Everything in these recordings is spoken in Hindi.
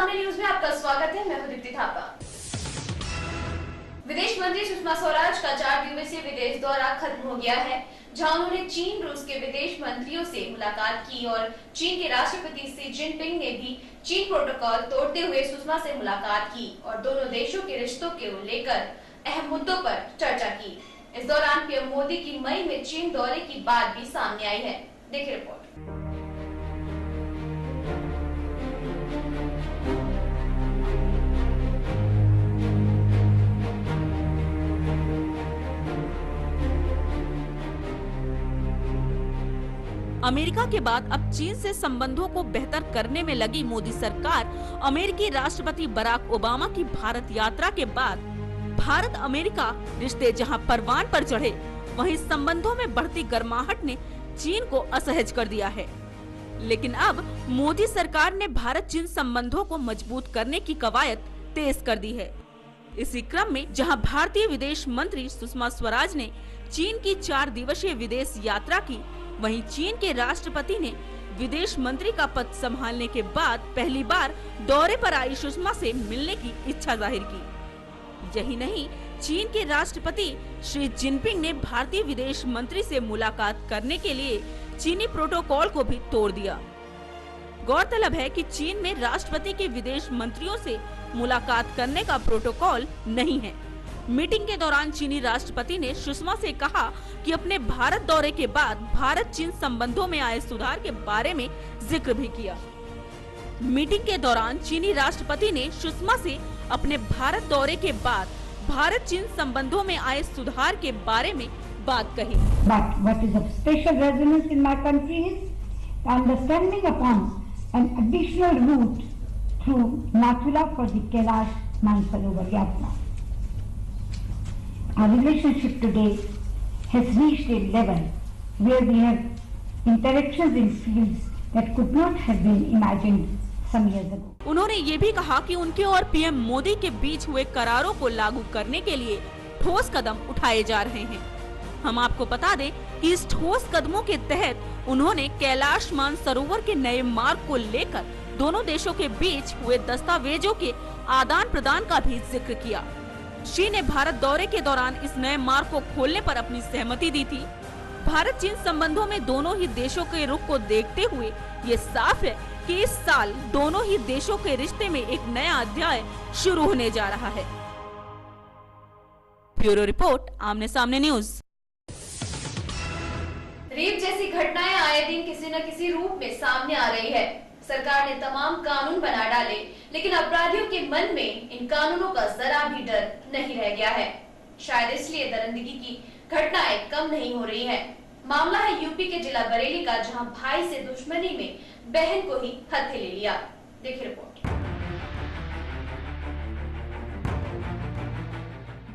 सामने न्यूज में आपका स्वागत है। मैं हूं दीप्ति थापा। विदेश मंत्री सुषमा स्वराज का 4 दिवसीय विदेश दौरा खत्म हो गया है, जहां उन्होंने चीन रूस के विदेश मंत्रियों से मुलाकात की और चीन के राष्ट्रपति शी जिनपिंग ने भी चीन प्रोटोकॉल तोड़ते हुए सुषमा से मुलाकात की और दोनों देशों के रिश्तों को लेकर अहम मुद्दों पर चर्चा की। इस दौरान पीएम मोदी की मई में चीन दौरे की बात भी सामने आई है। देखिए रिपोर्ट। अमेरिका के बाद अब चीन से संबंधों को बेहतर करने में लगी मोदी सरकार अमेरिकी राष्ट्रपति बराक ओबामा की भारत यात्रा के बाद भारत अमेरिका रिश्ते जहां परवान पर चढ़े, वहीं संबंधों में बढ़ती गर्माहट ने चीन को असहज कर दिया है। लेकिन अब मोदी सरकार ने भारत चीन संबंधों को मजबूत करने की कवायद तेज कर दी है। इसी क्रम में जहां भारतीय विदेश मंत्री सुषमा स्वराज ने चीन की 4 दिवसीय विदेश यात्रा की, वहीं चीन के राष्ट्रपति ने विदेश मंत्री का पद संभालने के बाद पहली बार दौरे पर आई सुषमा से मिलने की इच्छा जाहिर की। यही नहीं, चीन के राष्ट्रपति शी जिनपिंग ने भारतीय विदेश मंत्री से मुलाकात करने के लिए चीनी प्रोटोकॉल को भी तोड़ दिया। गौरतलब है कि चीन में राष्ट्रपति के विदेश मंत्रियों से मुलाकात करने का प्रोटोकॉल नहीं है। मीटिंग के दौरान चीनी राष्ट्रपति ने सुषमा से कहा कि अपने भारत दौरे के बाद भारत चीन संबंधों में आए सुधार के बारे में जिक्र भी किया। मीटिंग के दौरान चीनी राष्ट्रपति ने सुषमा से अपने भारत दौरे के बाद भारत चीन संबंधों में आए सुधार के बारे में बात कही। But what is of special resonance in my country is the understanding upon an additional route through Nathula for the Kailash Mansarovar Yatra. Our relationship today has reached a level where we have interactions in fields that could not have been imagined some years ago. उन्होंने ये भी कहा कि उनके और पीएम मोदी के बीच हुए करारों को लागू करने के लिए ठोस कदम उठाए जा रहे हैं। हम आपको बता दें कि इस ठोस कदमों के तहत उन्होंने कैलाश मानसरोवर के नए मार्ग को लेकर दोनों देशों के बीच हुए दस्तावेजों के आदान प्रदान का भी जिक्र किया। शी ने भारत दौरे के दौरान इस नए मार्ग को खोलने पर अपनी सहमति दी थी। भारत चीन संबंधों में दोनों ही देशों के रुख को देखते हुए ये साफ है कि इस साल दोनों ही देशों के रिश्ते में एक नया अध्याय शुरू होने जा रहा है। ब्यूरो रिपोर्ट, आमने सामने न्यूज। रेप जैसी घटनाएं आए दिन किसी न किसी रूप में सामने आ रही है। सरकार ने तमाम कानून बना डाले, लेकिन अपराधियों के मन में इन कानूनों का जरा भी डर नहीं रह गया है। शायद इसलिए दरिंदगी की घटनाएं कम नहीं हो रही हैं। मामला है यूपी के जिला बरेली का, जहां भाई से दुश्मनी में बहन को ही हत्थे ले लिया। देखिए रिपोर्ट।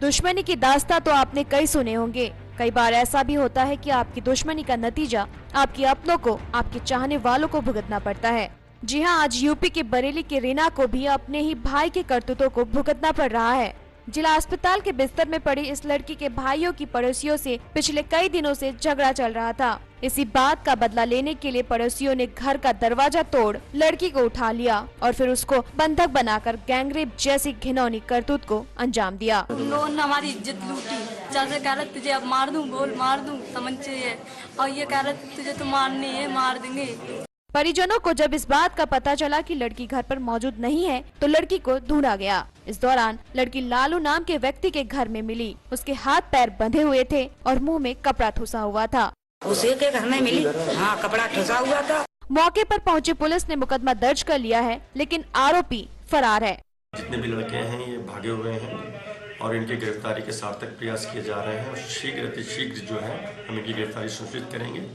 दुश्मनी की दास्तां तो आपने कई सुने होंगे। कई बार ऐसा भी होता है कि आपकी दुश्मनी का नतीजा आपके अपनों को, आपके चाहने वालों को भुगतना पड़ता है। जी हां, आज यूपी के बरेली के रीना को भी अपने ही भाई के करतूतों को भुगतना पड़ रहा है। जिला अस्पताल के बिस्तर में पड़ी इस लड़की के भाइयों की पड़ोसियों से पिछले कई दिनों से झगड़ा चल रहा था। इसी बात का बदला लेने के लिए पड़ोसियों ने घर का दरवाजा तोड़ लड़की को उठा लिया और फिर उसको बंधक बनाकर गैंगरेप जैसी घिनौनी करतूत को अंजाम दिया। उन लोगों ने हमारी इज्जत लूटी। जैसे कह रहे तुझे अब मार दूं, बोल मार दूं, तमंचे है, और ये कह रहे तुझे तो मारनी है, मार देंगे। परिजनों को जब इस बात का पता चला कि लड़की घर पर मौजूद नहीं है, तो लड़की को ढूंढा गया। इस दौरान लड़की लालू नाम के व्यक्ति के घर में मिली। उसके हाथ पैर बंधे हुए थे और मुंह में कपड़ा ठुसा हुआ था। उसे के घर में मिली, हाँ, कपड़ा ठुसा हुआ था। मौके पर पहुंची पुलिस ने मुकदमा दर्ज कर लिया है, लेकिन आरोपी फरार है। जितने भी लड़के हैं ये भागे हुए हैं और इनकी गिरफ्तारी के सार्थक प्रयास किए जा रहे हैं और शीघ्र जो है हम इनकी गिरफ्तारी सुनिश्चित करेंगे।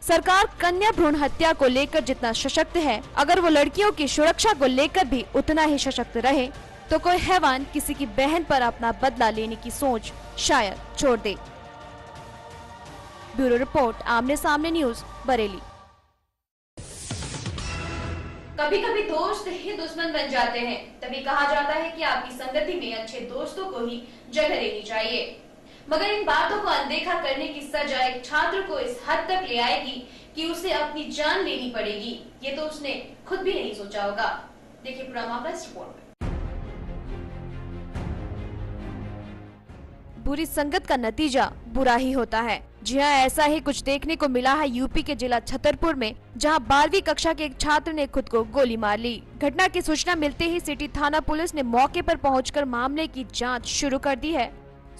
सरकार कन्या भ्रूण हत्या को लेकर जितना सशक्त है, अगर वो लड़कियों की सुरक्षा को लेकर भी उतना ही सशक्त रहे, तो कोई हैवान किसी की बहन पर अपना बदला लेने की सोच शायद छोड़ दे। ब्यूरो रिपोर्ट, आमने सामने न्यूज, बरेली। कभी कभी दोस्त ही दुश्मन बन जाते हैं। तभी कहा जाता है कि आपकी संगति में अच्छे दोस्तों को ही जगह लेनी चाहिए। मगर इन बातों को अनदेखा करने की सजा एक छात्र को इस हद तक ले आएगी कि उसे अपनी जान लेनी पड़ेगी। ये तो उसने खुद भी नहीं सोचा होगा। देखिए पूरा मामला इस रिपोर्ट में। बुरी संगत का नतीजा बुरा ही होता है। जी हाँ, ऐसा ही कुछ देखने को मिला है यूपी के जिला छतरपुर में, जहां 12वीं कक्षा के एक छात्र ने खुद को गोली मार ली। घटना की सूचना मिलते ही सिटी थाना पुलिस ने मौके पर पहुंचकर मामले की जांच शुरू कर दी है।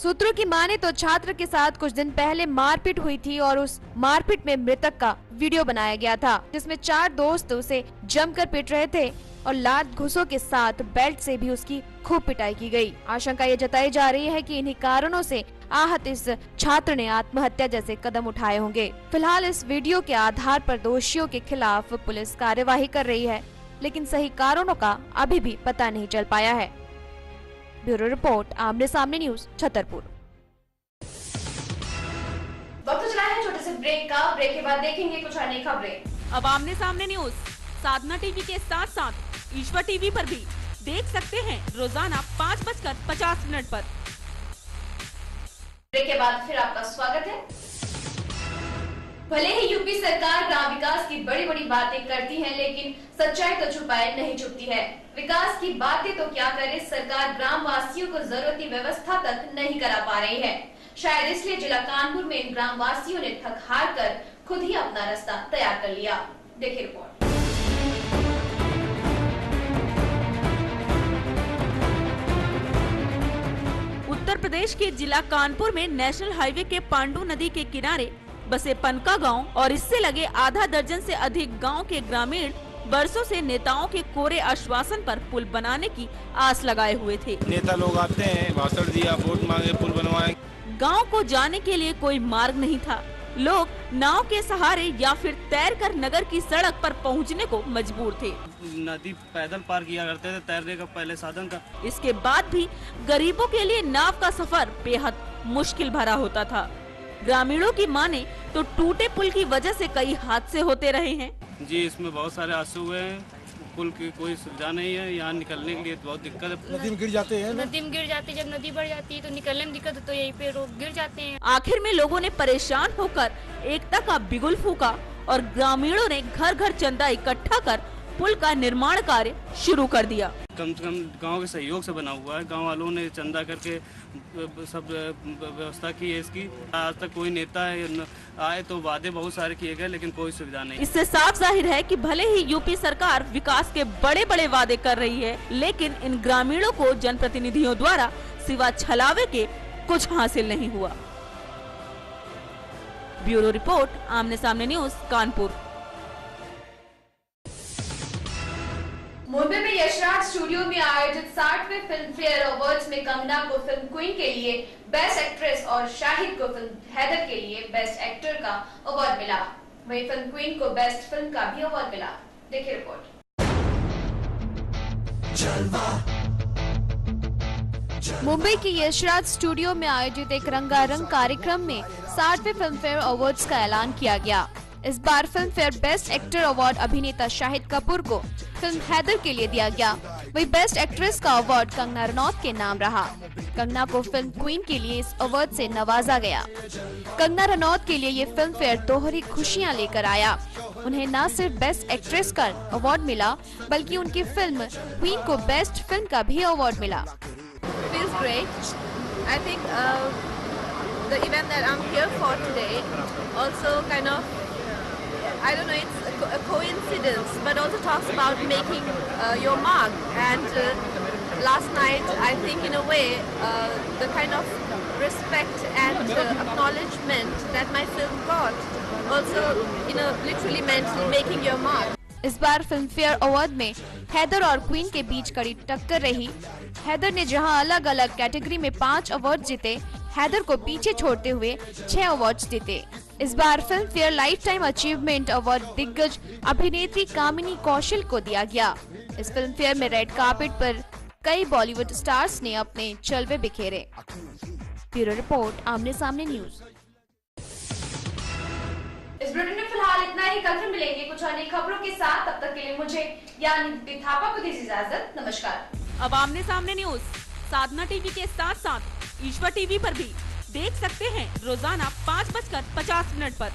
सूत्रों की माने तो छात्र के साथ कुछ दिन पहले मारपीट हुई थी और उस मारपीट में मृतक का वीडियो बनाया गया था, जिसमें 4 दोस्त उसे जमकर पीट रहे थे और लात घुसों के साथ बेल्ट से भी उसकी खूब पिटाई की गई। आशंका ये जताई जा रही है कि इन्हीं कारणों से आहत इस छात्र ने आत्महत्या जैसे कदम उठाए होंगे। फिलहाल इस वीडियो के आधार पर दोषियों के खिलाफ पुलिस कार्यवाही कर रही है, लेकिन सही कारणों का अभी भी पता नहीं चल पाया है। ब्यूरो रिपोर्ट, आमने सामने न्यूज, छतरपुर। वक्त चला है छोटे से ब्रेक का। ब्रेक के बाद देखेंगे कुछ अन्य खबरें। अब आमने सामने न्यूज साधना टीवी के साथ साथ ईश्वर टीवी पर भी देख सकते हैं रोजाना 5:50 पर। ब्रेक के बाद फिर आपका स्वागत है। भले ही यूपी सरकार ग्राम विकास की बड़ी बड़ी बातें करती है, लेकिन सच्चाई तो छुपाए नहीं छुपती है। विकास की बातें तो क्या करे, सरकार ग्राम वासियों को जरूरती व्यवस्था तक नहीं करा पा रही है। शायद इसलिए जिला कानपुर में इन ग्राम वासियों ने थक हार कर खुद ही अपना रास्ता तैयार कर लिया। देखिए रिपोर्ट। उत्तर प्रदेश के जिला कानपुर में नेशनल हाईवे के पांडु नदी के किनारे बसे पनका गांव और इससे लगे आधा दर्जन से अधिक गांव के ग्रामीण बरसों से नेताओं के कोरे आश्वासन पर पुल बनाने की आस लगाए हुए थे। नेता लोग आते हैं, भाषण दिया, वोट मांगे, पुल बनवाए। गांव को जाने के लिए कोई मार्ग नहीं था। लोग नाव के सहारे या फिर तैरकर नगर की सड़क पर पहुंचने को मजबूर थे। नदी पैदल पार किया करते थे, तैरने का पहले साधन था। इसके बाद भी गरीबों के लिए नाव का सफर बेहद मुश्किल भरा होता था। ग्रामीणों की माने तो टूटे पुल की वजह से कई हादसे होते रहे हैं। जी, इसमें बहुत सारे हादसे हुए हैं। पुल की कोई सुविधा नहीं है, यहाँ निकलने के लिए बहुत दिक्कत है। नदी में गिर जाते हैं, नदी में गिर जाते हैं। जब नदी बढ़ जाती है तो निकलने में दिक्कत है, तो यहीं पे लोग गिर जाते हैं। आखिर में लोगों ने परेशान होकर एकता का बिगुल फूका और ग्रामीणों ने घर घर चंदा इकट्ठा कर पुल का निर्माण कार्य शुरू कर दिया। कम से कम गांव के सहयोग से बना हुआ है। गांव वालों ने चंदा करके सब व्यवस्था की है इसकी। आज तक कोई नेता आए तो वादे बहुत सारे किए गए, लेकिन कोई सुविधा नहीं। इससे साफ जाहिर है कि भले ही यूपी सरकार विकास के बड़े बड़े वादे कर रही है, लेकिन इन ग्रामीणों को जनप्रतिनिधियों द्वारा सिवा छलावे के कुछ हासिल नहीं हुआ। ब्यूरो रिपोर्ट, आमने सामने न्यूज, कानपुर। मुंबई में यशराज स्टूडियो में आयोजित 60वें फिल्म फेयर अवार्ड्स में कंगना को फिल्म क्वीन के लिए बेस्ट एक्ट्रेस और शाहिद को फिल्म हैदर के लिए बेस्ट एक्टर का अवार्ड मिला। वहीं फिल्म क्वीन को बेस्ट फिल्म का भी अवार्ड मिला। देखिए रिपोर्ट। मुंबई के यशराज स्टूडियो में आयोजित एक रंगारंग कार्यक्रम में 60वें फिल्म फेयर अवार्ड्स का ऐलान किया गया। इस बार Filmfare best actor award अभिनेता शाहिद कपूर को फिल्म हैदर के लिए दिया गया। वही बेस्ट एक्ट्रेस का अवार्ड कंगना रनौत के नाम रहा। कंगना को फिल्म क्वीन के लिए इस अवार्ड से नवाजा गया। कंगना रनौत के लिए ये फिल्म फेयर दोहरी खुशियां लेकर आया। उन्हें न सिर्फ बेस्ट एक्ट्रेस का अवार्ड मिला, बल्कि उनकी फिल्म क्वीन को बेस्ट फिल्म का भी अवार्ड मिला। Feels great. I think the event that I'm here for today also kind of, I don't know, it's a coincidence, but also talks about making your mark. And last night, I think in a way, the kind of respect and acknowledgement that my film got also, literally meant making your mark. इस बार फिल्म फेयर अवार्ड में हैदर और क्वीन के बीच कड़ी टक्कर रही। हैदर ने जहां अलग अलग कैटेगरी में 5 अवार्ड जीते, हैदर को पीछे छोड़ते हुए 6 अवार्ड जीते। इस बार Filmfare lifetime achievement award दिग्गज अभिनेत्री कामिनी कौशल को दिया गया। इस फिल्म फेयर में रेड कार्पेट पर कई बॉलीवुड स्टार्स ने अपने जलवे बिखेरे। ब्यूरो रिपोर्ट, आमने सामने न्यूज। इस बुलेटिन में फिलहाल इतना ही। कल फिर मिलेंगे कुछ अन्य खबरों के साथ। तब तक के लिए मुझे यानी दीप्ति थापा को दीजिए इजाजत। नमस्कार। अब आमने सामने न्यूज साधना टीवी के साथ साथ ईश्वर टीवी पर भी देख सकते हैं रोजाना 5:50 पर।